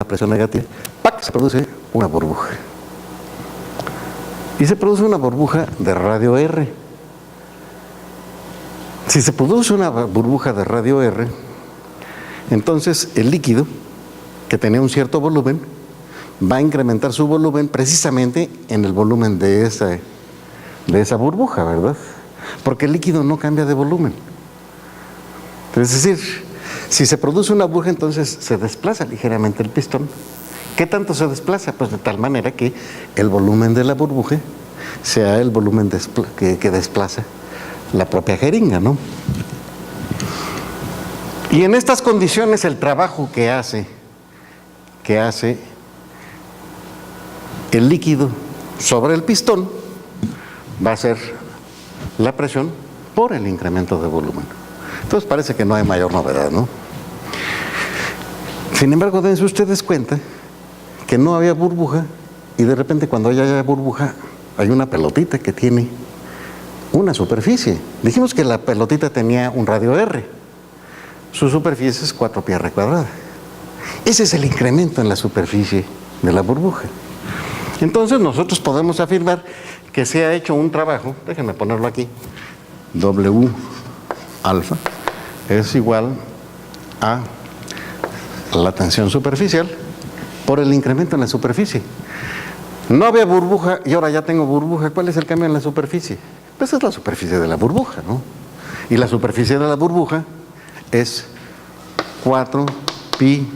presión negativa, ¡pac!, se produce una burbuja. Y se produce una burbuja de radio R. Si se produce una burbuja de radio R, entonces el líquido, que tenía un cierto volumen, va a incrementar su volumen precisamente en el volumen de esa burbuja, ¿verdad? Porque el líquido no cambia de volumen. Es decir, si se produce una burbuja, entonces se desplaza ligeramente el pistón. ¿Qué tanto se desplaza? Pues de tal manera que el volumen de la burbuja sea el volumen que desplaza la propia jeringa, ¿no? Y en estas condiciones el trabajo que hace el líquido sobre el pistón va a ser la presión por el incremento de volumen. Entonces parece que no hay mayor novedad, ¿no? Sin embargo, dense ustedes cuenta que no había burbuja y de repente cuando haya burbuja hay una pelotita que tiene una superficie. Dijimos que la pelotita tenía un radio R. Su superficie es 4πr². Ese es el incremento en la superficie de la burbuja. Entonces nosotros podemos afirmar que se ha hecho un trabajo, déjenme ponerlo aquí, W alfa es igual a la tensión superficial por el incremento en la superficie. No había burbuja y ahora ya tengo burbuja. ¿Cuál es el cambio en la superficie? Pues es la superficie de la burbuja, ¿no? Y la superficie de la burbuja es 4pi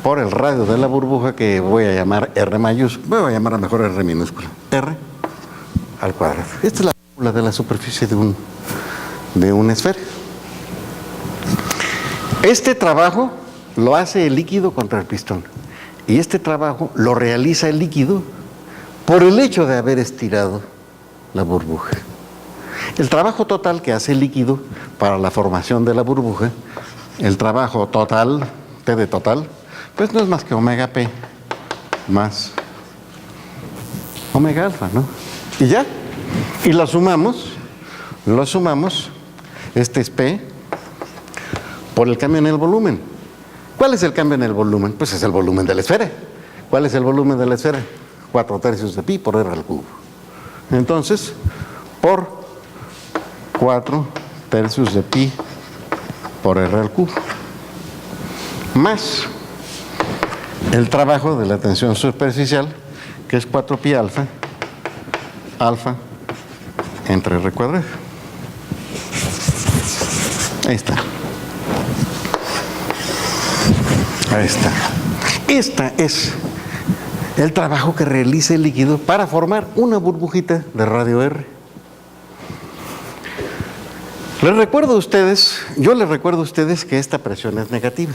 por el radio de la burbuja, que voy a llamar R mayúscula, voy a llamar a mejor R minúscula, R al cuadrado. Esta es la fórmula de la superficie de una esfera. Este trabajo lo hace el líquido contra el pistón. Y este trabajo lo realiza el líquido por el hecho de haber estirado la burbuja. El trabajo total que hace el líquido para la formación de la burbuja, el trabajo total, T de total, pues no es más que omega P más omega alfa, ¿no? Y ya. Y lo sumamos, este es P por el cambio en el volumen. ¿Cuál es el cambio en el volumen? Pues es el volumen de la esfera. ¿Cuál es el volumen de la esfera? 4/3 de pi por R al cubo. Entonces, por 4/3 de pi por R al cubo, más el trabajo de la tensión superficial, que es 4pi alfa entre R cuadrado. Ahí está. Ahí está. Este es el trabajo que realiza el líquido para formar una burbujita de radio R. Yo les recuerdo a ustedes que esta presión es negativa.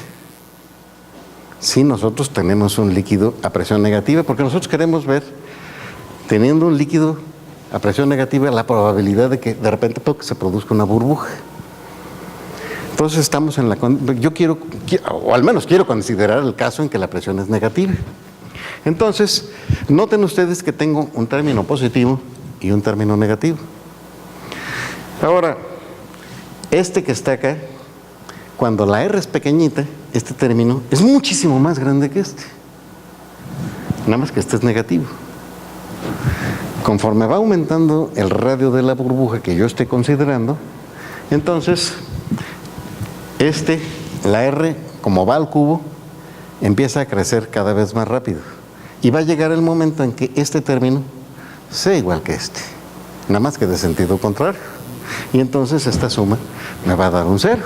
Si nosotros tenemos un líquido a presión negativa, porque nosotros queremos ver, teniendo un líquido a presión negativa, la probabilidad de que de repente se produzca una burbuja. Entonces estamos en yo quiero, o al menos quiero considerar el caso en que la presión es negativa. Entonces, noten ustedes que tengo un término positivo y un término negativo. Ahora, este que está acá, cuando la R es pequeñita, este término es muchísimo más grande que este. Nada más que este es negativo. Conforme va aumentando el radio de la burbuja que yo esté considerando, entonces la R, como va al cubo, empieza a crecer cada vez más rápido. Y va a llegar el momento en que este término sea igual que este, nada más que de sentido contrario. Y entonces esta suma me va a dar un 0.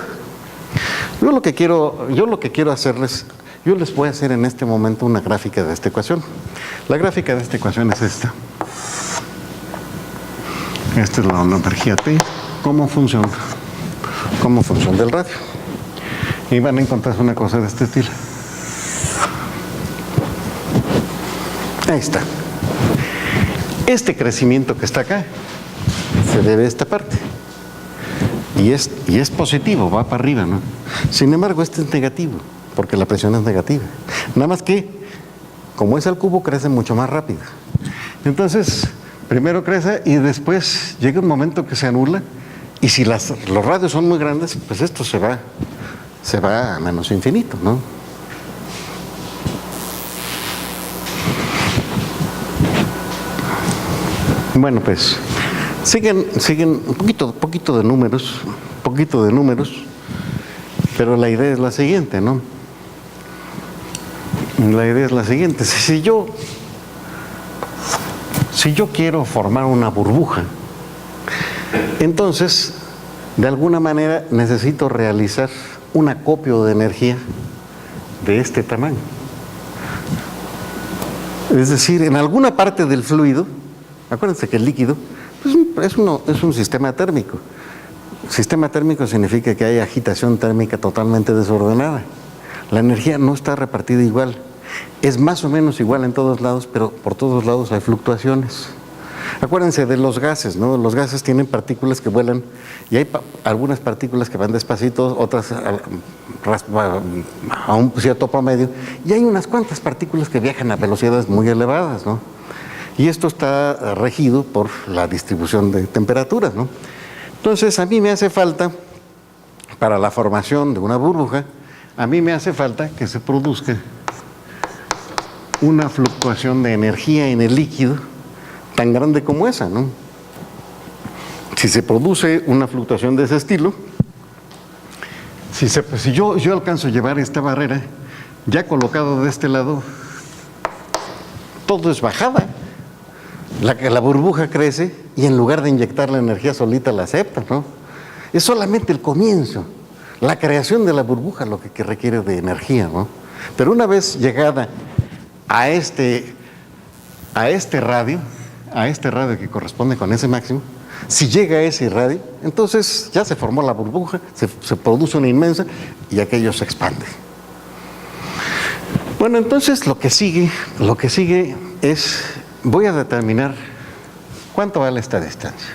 Yo lo que quiero hacerles, yo les voy a hacer en este momento una gráfica de esta ecuación. La gráfica de esta ecuación es esta. Esta es la energía T como función del radio. Y van a encontrar una cosa de este estilo. Ahí está. Este crecimiento que está acá se debe a esta parte. Y es positivo, va para arriba, ¿no? Sin embargo, este es negativo, porque la presión es negativa. Nada más que, como es al cubo, crece mucho más rápido. Entonces, primero crece y después llega un momento que se anula. Y si los radios son muy grandes, pues esto se va a menos infinito, ¿no? Bueno, pues siguen un poquito de números, pero la idea es la siguiente, ¿no? La idea es la siguiente: si yo quiero formar una burbuja, entonces de alguna manera necesito realizar un acopio de energía de este tamaño. Es decir, en alguna parte del fluido, acuérdense que el líquido pues, es un sistema térmico. Sistema térmico significa que hay agitación térmica totalmente desordenada. La energía no está repartida igual. Es más o menos igual en todos lados, pero por todos lados hay fluctuaciones. Acuérdense de los gases, ¿no? Los gases tienen partículas que vuelan y hay algunas partículas que van despacito, otras a un cierto promedio, y hay unas cuantas partículas que viajan a velocidades muy elevadas, ¿no? Y esto está regido por la distribución de temperaturas, ¿no? Entonces, a mí me hace falta, para la formación de una burbuja, a mí me hace falta que se produzca una fluctuación de energía en el líquido tan grande como esa, ¿no? Si se produce una fluctuación de ese estilo, si yo alcanzo a llevar esta barrera, ya colocado de este lado, todo es bajada. La burbuja crece y en lugar de inyectar la energía solita la acepta, ¿no? Es solamente el comienzo. La creación de la burbuja lo que requiere de energía, ¿no? Pero una vez llegada a este radio que corresponde con ese máximo, si llega a ese radio, entonces ya se formó la burbuja, se produce una inmensa y aquello se expande. Bueno, entonces lo que sigue es, voy a determinar cuánto vale esta distancia.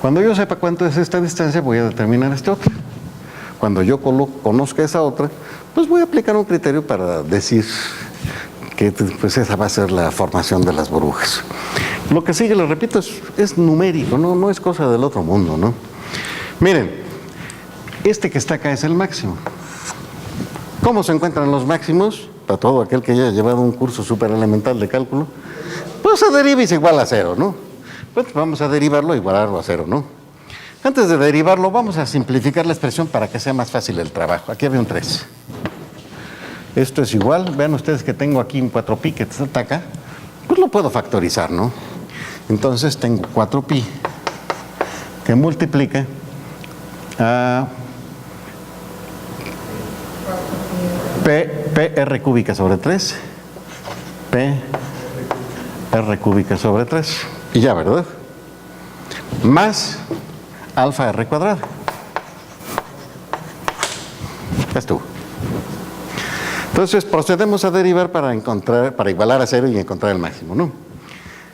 Cuando yo sepa cuánto es esta distancia, voy a determinar esta otra. Cuando yo conozca esa otra, pues voy a aplicar un criterio para decir que pues esa va a ser la formación de las burbujas. Lo que sigue, les repito, es numérico, no es cosa del otro mundo, ¿no? Miren, este que está acá es el máximo. ¿Cómo se encuentran los máximos? Para todo aquel que haya llevado un curso súper elemental de cálculo, pues se deriva y es igual a cero, ¿no? Pues vamos a derivarlo e igualarlo a cero, ¿no? Antes de derivarlo, vamos a simplificar la expresión para que sea más fácil el trabajo. Aquí había un 3. Esto es igual, vean ustedes que tengo aquí un 4pi que está acá, pues lo puedo factorizar, ¿no? Entonces tengo 4pi que multiplica a PR cúbica sobre 3, PR cúbica sobre 3, y ya, ¿verdad? Más alfa R cuadrada. Ya estuvo. Entonces procedemos a derivar para igualar a cero y encontrar el máximo, ¿no?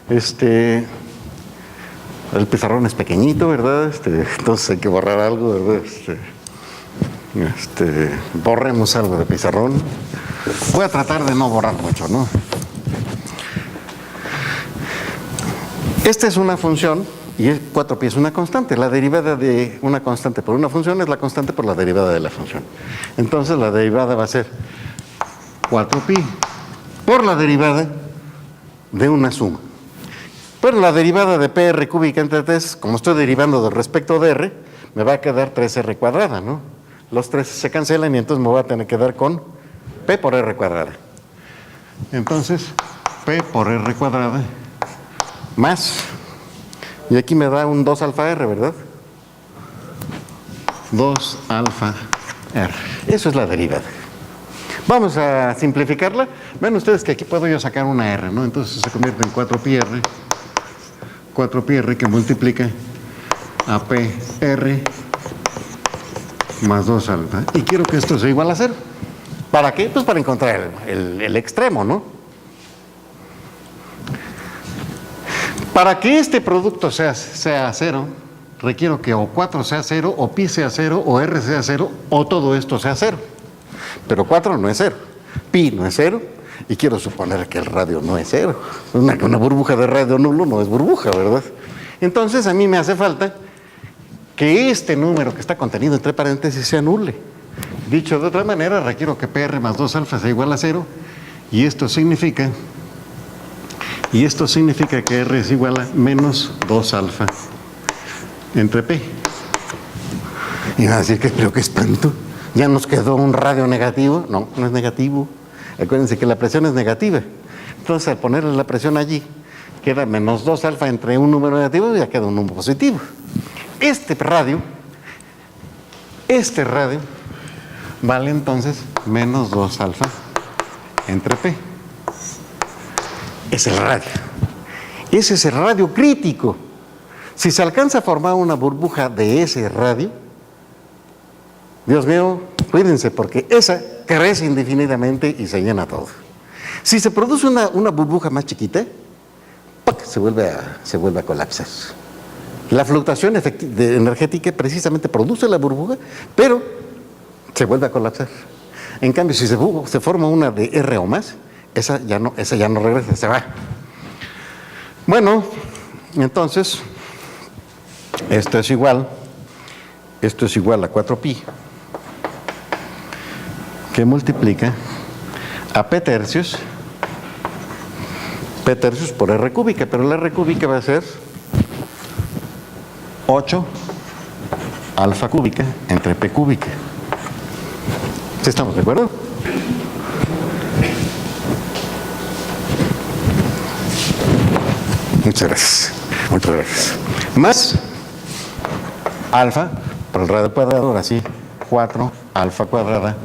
El pizarrón es pequeñito, ¿verdad? Entonces hay que borrar algo, ¿verdad? Borremos algo de pizarrón. Voy a tratar de no borrar mucho, ¿no? Esta es una función y 4pi es una constante. La derivada de una constante por una función es la constante por la derivada de la función. Entonces la derivada va a ser 4pi por la derivada de una suma. Pero la derivada de PR cúbica entre 3, como estoy derivando del respecto de R, me va a quedar 3R cuadrada, ¿no? Los 3 se cancelan y entonces me voy a tener que dar con P por R cuadrada. Entonces, P por R cuadrada más, y aquí me da un 2 alfa R, ¿verdad? 2 alfa R. Eso es la derivada. Vamos a simplificarla. Ven ustedes que aquí puedo yo sacar una R, ¿no? Entonces se convierte en 4pi R que multiplica a PR más 2 alfa. Y quiero que esto sea igual a 0. ¿Para qué? Pues para encontrar el extremo, ¿no? Para que este producto sea 0, requiero que o 4 sea 0, o pi sea 0, o R sea 0, o todo esto sea 0. Pero 4 no es 0, pi no es 0, y quiero suponer que el radio no es 0. Una burbuja de radio nulo no es burbuja, ¿verdad? Entonces a mí me hace falta que este número que está contenido entre paréntesis se anule. Dicho de otra manera, requiero que PR más 2 alfa sea igual a 0, y esto significa Y esto significa que R es igual a menos 2 alfa entre P. Y van a decir que creo que espanto. Ya nos quedó un radio negativo. No, no es negativo. Acuérdense que la presión es negativa. Entonces, al ponerle la presión allí, queda menos 2 alfa entre un número negativo y ya queda un número positivo. Este radio vale entonces menos 2 alfa entre P. Es el radio. Ese es el radio crítico. Si se alcanza a formar una burbuja de ese radio, Dios mío, cuídense, porque esa crece indefinidamente y se llena todo. Si se produce una burbuja más chiquita, ¡pac!, se vuelve a colapsar. La fluctuación energética precisamente produce la burbuja, pero se vuelve a colapsar. En cambio, si se forma una de R o más, esa ya no regresa, se va. Bueno, entonces, esto es igual a 4pi, que multiplica a P tercios por R cúbica, pero la R cúbica va a ser 8 alfa cúbica entre P cúbica. ¿Sí estamos de acuerdo? Muchas gracias. Muchas gracias. Más alfa por el radio cuadrado, ahora sí, 4 alfa cuadrada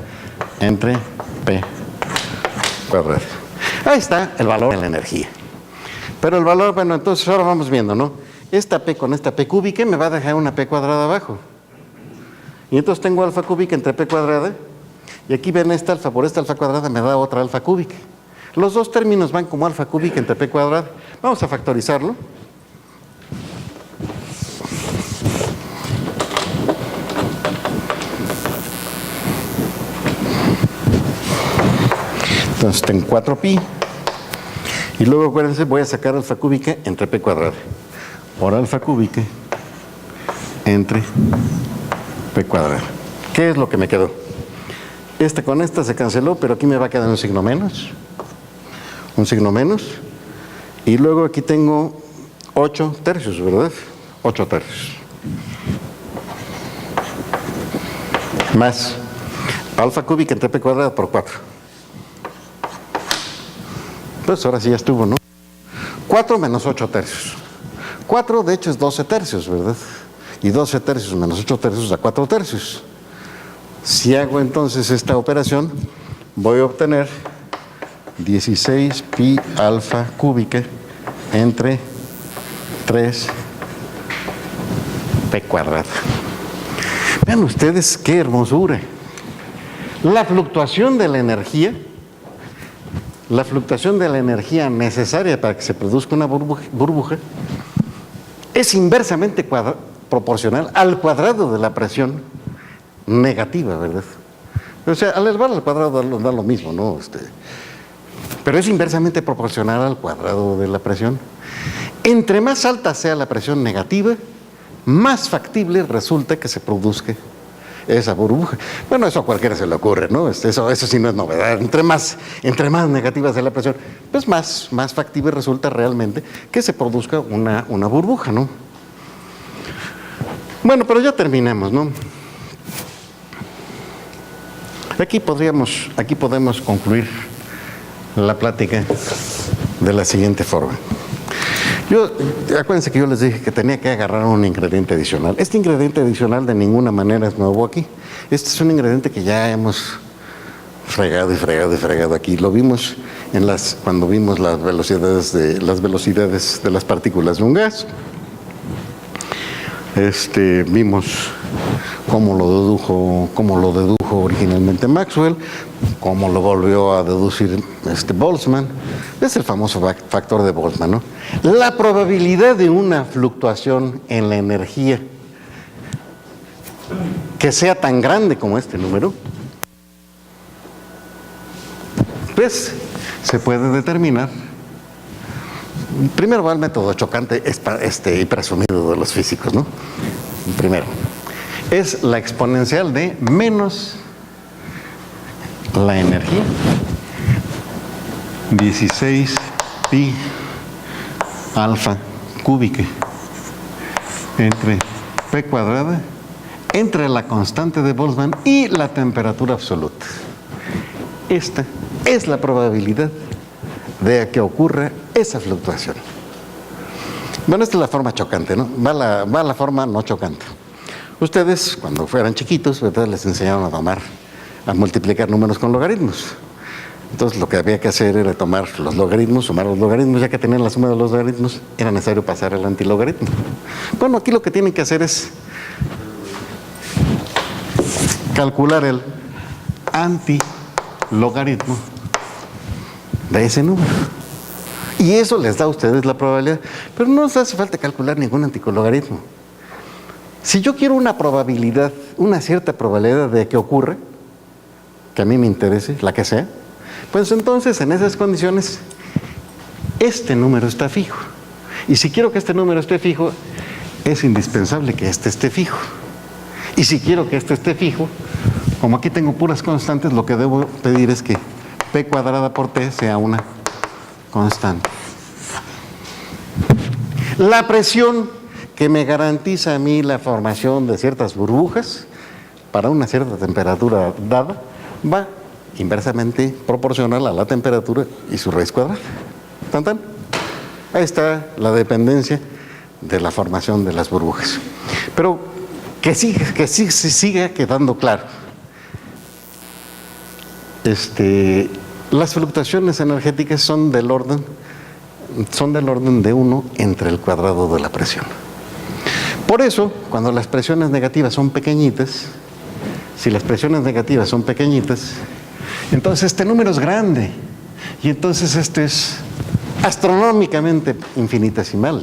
entre P cuadrada. Ahí está el valor de la energía. Pero el valor, bueno, entonces ahora vamos viendo, ¿no? Esta P con esta P cúbica me va a dejar una P cuadrada abajo. Y entonces tengo alfa cúbica entre P cuadrada. Y aquí ven esta alfa por esta alfa cuadrada me da otra alfa cúbica. Los dos términos van como alfa cúbica entre P cuadrada. Vamos a factorizarlo. Entonces tengo 4pi. Y luego, acuérdense, voy a sacar alfa cúbica entre P cuadrada. Por alfa cúbica entre P cuadrada. ¿Qué es lo que me quedó? Esta con esta se canceló, pero aquí me va a quedar un signo menos. Un signo menos. Y luego aquí tengo 8 tercios, ¿verdad? 8 tercios. Más alfa cúbica entre P cuadrada por 4. Pues ahora sí ya estuvo, ¿no? 4 menos 8 tercios. 4 de hecho es 12 tercios, ¿verdad? Y 12 tercios menos 8 tercios da 4 tercios. Si hago entonces esta operación, voy a obtener 16 pi alfa cúbica entre 3 P cuadrada. Vean ustedes qué hermosura. La fluctuación de la energía necesaria para que se produzca una burbuja es inversamente proporcional al cuadrado de la presión negativa, ¿verdad? O sea, al elevar al cuadrado da lo mismo, ¿no? Pero es inversamente proporcional al cuadrado de la presión. Entre más alta sea la presión negativa, más factible resulta que se produzca esa burbuja. Bueno, eso a cualquiera se le ocurre, ¿no? Eso sí no es novedad. Entre más negativa sea la presión, pues más factible resulta realmente que se produzca una burbuja, ¿no? Bueno, pero ya terminemos, ¿no? Aquí podemos concluir la plática de la siguiente forma. Acuérdense que yo les dije que tenía que agarrar un ingrediente adicional. Este ingrediente adicional de ninguna manera es nuevo aquí. Este es un ingrediente que ya hemos fregado aquí. Lo vimos cuando vimos las velocidades de las partículas de un gas. Vimos cómo lo dedujo originalmente Maxwell, cómo lo volvió a deducir Boltzmann. Es el famoso factor de Boltzmann, ¿no? La probabilidad de una fluctuación en la energía que sea tan grande como este número, pues se puede determinar. Primero va el método chocante y presumido de los físicos, ¿no? Primero, es la exponencial de menos la energía, 16 pi alfa cúbica entre P cuadrada, entre la constante de Boltzmann y la temperatura absoluta. Esta es la probabilidad de que ocurra esa fluctuación. Bueno, esta es la forma chocante, ¿no? Va la forma no chocante. Ustedes, cuando fueran chiquitos, ¿verdad?, les enseñaron a multiplicar números con logaritmos. Entonces, lo que había que hacer era tomar los logaritmos, sumar los logaritmos. Ya que tenían la suma de los logaritmos, era necesario pasar al antilogaritmo. Bueno, aquí lo que tienen que hacer es calcular el antilogaritmo de ese número. Y eso les da a ustedes la probabilidad. Pero no les hace falta calcular ningún antilogaritmo. Si yo quiero una probabilidad, una cierta probabilidad de que ocurra, que a mí me interese, la que sea, pues entonces en esas condiciones este número está fijo. Y si quiero que este número esté fijo, es indispensable que este esté fijo. Y si quiero que este esté fijo, como aquí tengo puras constantes, lo que debo pedir es que P cuadrada por T sea una constante. La presión que me garantiza a mí la formación de ciertas burbujas para una cierta temperatura dada va inversamente proporcional a la temperatura y su raíz cuadrada. ¿Tan, tan? Ahí está la dependencia de la formación de las burbujas. Pero que siga quedando claro. Las fluctuaciones energéticas son del orden de 1 entre el cuadrado de la presión. Por eso, cuando las presiones negativas son pequeñitas, si las presiones negativas son pequeñitas, entonces este número es grande y entonces este es astronómicamente infinitesimal.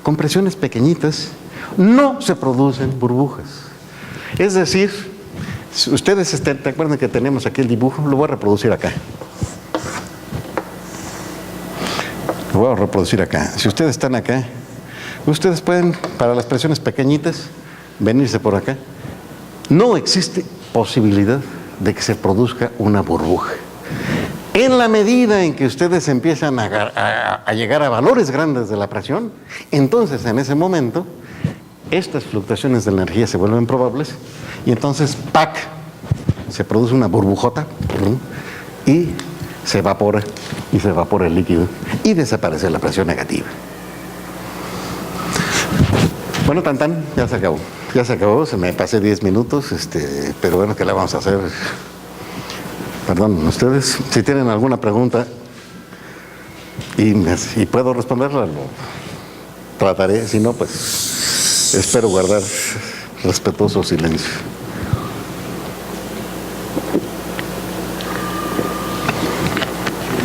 Con presiones pequeñitas no se producen burbujas. Es decir, si ustedes ¿te acuerdan que tenemos aquí el dibujo? Lo voy a reproducir acá. Lo voy a reproducir acá. Si ustedes están acá, ustedes pueden, para las presiones pequeñitas, venirse por acá. No existe posibilidad de que se produzca una burbuja. En la medida en que ustedes empiezan a llegar a valores grandes de la presión, entonces en ese momento estas fluctuaciones de la energía se vuelven probables y entonces ¡pac!, se produce una burbujota y se evapora el líquido y desaparece la presión negativa. Bueno, tan, ya se acabó. Ya se acabó, se me pasé 10 minutos, pero bueno, ¿qué le vamos a hacer? Perdón, ustedes, si tienen alguna pregunta y puedo responderla, lo trataré. Si no, pues espero guardar respetuoso silencio.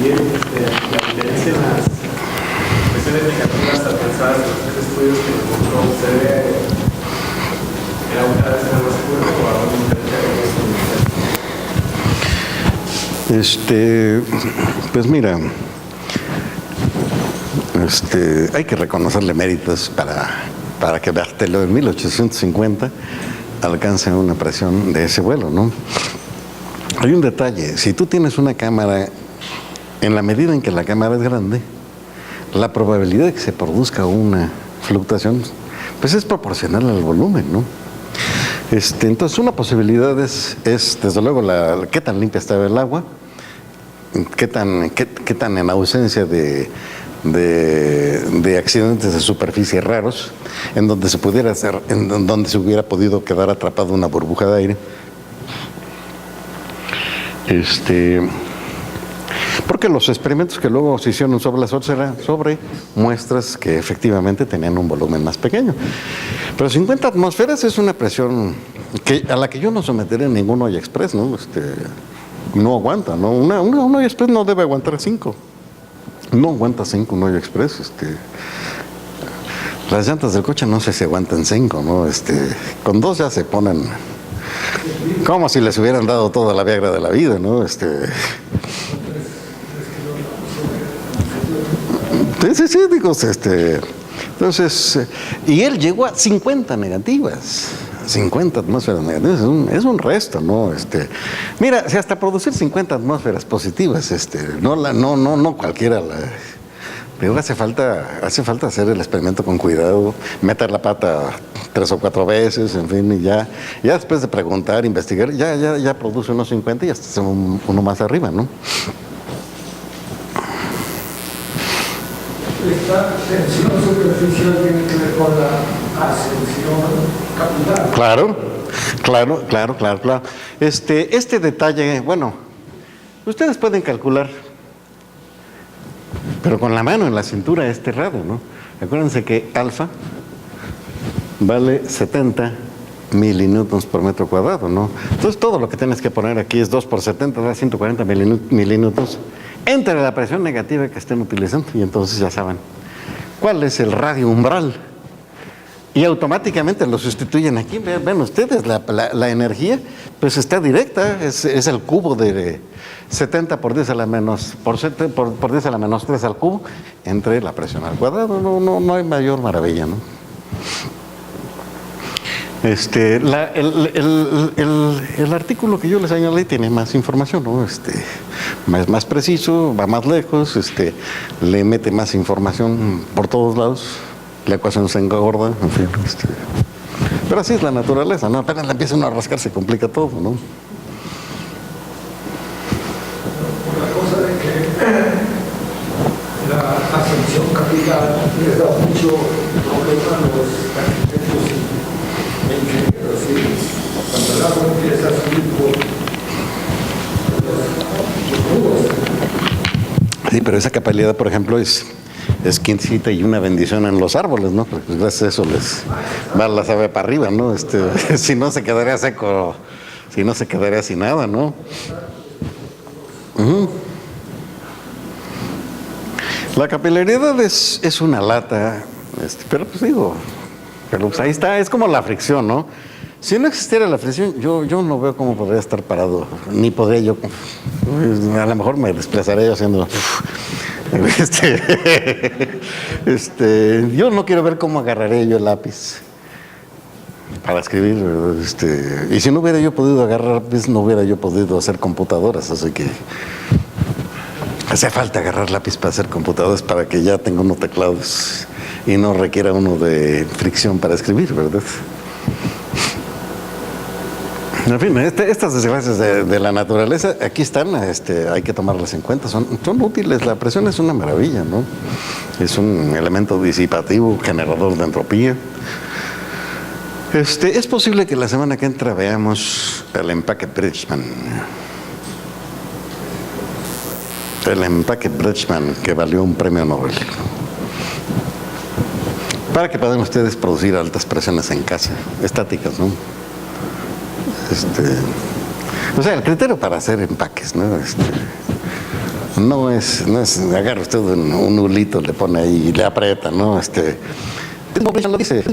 Bien, la diferencia en las presiones negativas alcanzadas en los 3 estudios que encontró usted era cada vez más seguro o ahora Pues mira, hay que reconocerle méritos para que Berthelot en 1850 alcance una presión de ese vuelo, ¿no? Hay un detalle: si tú tienes una cámara, en la medida en que la cámara es grande, la probabilidad de que se produzca una fluctuación pues es proporcional al volumen, ¿no? Entonces una posibilidad es desde luego qué tan limpia está el agua, qué tan en ausencia de accidentes de superficie raros, en donde se hubiera podido quedar atrapada una burbuja de aire. Porque los experimentos que luego se hicieron sobre las otras eran sobre muestras que efectivamente tenían un volumen más pequeño. Pero 50 atmósferas es una presión a la que yo no someteré ningún olla express, ¿no? No aguanta, ¿no? Una olla express no debe aguantar 5. No aguanta 5 un olla express. Las llantas del coche no sé si aguantan 5, ¿no? Con 2 ya se ponen como si les hubieran dado toda la Viagra de la vida, ¿no? Sí, digo, entonces, y él llegó a 50 negativas, 50 atmósferas negativas, es un resto, ¿no? Mira, si hasta producir 50 atmósferas positivas, no cualquiera Pero hace falta hacer el experimento con cuidado, meter la pata 3 o 4 veces, en fin, y ya después de preguntar, investigar, ya produce unos 50 y hasta hace uno más arriba, ¿no? Esta tensión superficial tiene que ver con la ascensión capital. Claro. Este detalle, bueno, ustedes pueden calcular, pero con la mano en la cintura este radio, ¿no? Acuérdense que alfa vale 70 milinewtons por metro cuadrado, ¿no? Entonces todo lo que tienes que poner aquí es 2 por 70, da 140 milinewtons entre la presión negativa que estén utilizando, y entonces ya saben cuál es el radio umbral. Y automáticamente lo sustituyen aquí. Ven ustedes, la energía pues está directa, es el cubo de 70 por 10 a la menos, por 10 a la menos 3 al cubo, entre la presión al cuadrado. No hay mayor maravilla, ¿no? El artículo que yo les señalé tiene más información, ¿no? Más preciso, va más lejos, le mete más información por todos lados, la ecuación se engorda, en fin. Pero así es la naturaleza, ¿no? Apenas la empieza uno a rascar, se complica todo, ¿no? Por la cosa de que la ascensión capital les da mucho problema a los arquitectos e ingenieros. ¿Sí? Cuando el agua empieza a subir por los muros. Sí, pero esa capacidad, por ejemplo, es quinta y una bendición en los árboles, ¿no? Porque gracias a eso les va la sabe para arriba, ¿no? Si no se quedaría seco, si no se quedaría sin nada, ¿no? La capilaridad es una lata, pero pues digo, pues ahí está, es como la fricción, ¿no? Si no existiera la fricción, yo no veo cómo podría estar parado, ni podría yo, a lo mejor me desplazaría yo haciendo... yo no quiero ver cómo agarraré yo el lápiz para escribir, y si no hubiera yo podido agarrar lápiz, no hubiera yo podido hacer computadoras, así que hace falta agarrar lápiz para hacer computadoras, para que ya tenga unos teclados y no requiera uno de fricción para escribir, ¿verdad? En fin, estas desgracias de la naturaleza, aquí están, hay que tomarlas en cuenta, son útiles. La presión es una maravilla, ¿no? Es un elemento disipativo, generador de entropía. Es posible que la semana que entra veamos el empaque Bridgman. El empaque Bridgman, que valió un premio Nobel. Para que puedan ustedes producir altas presiones en casa, estáticas, ¿no? O sea, el criterio para hacer empaques, ¿no? No es agarra usted un hulito, le pone ahí y le aprieta, ¿no? Lo dice.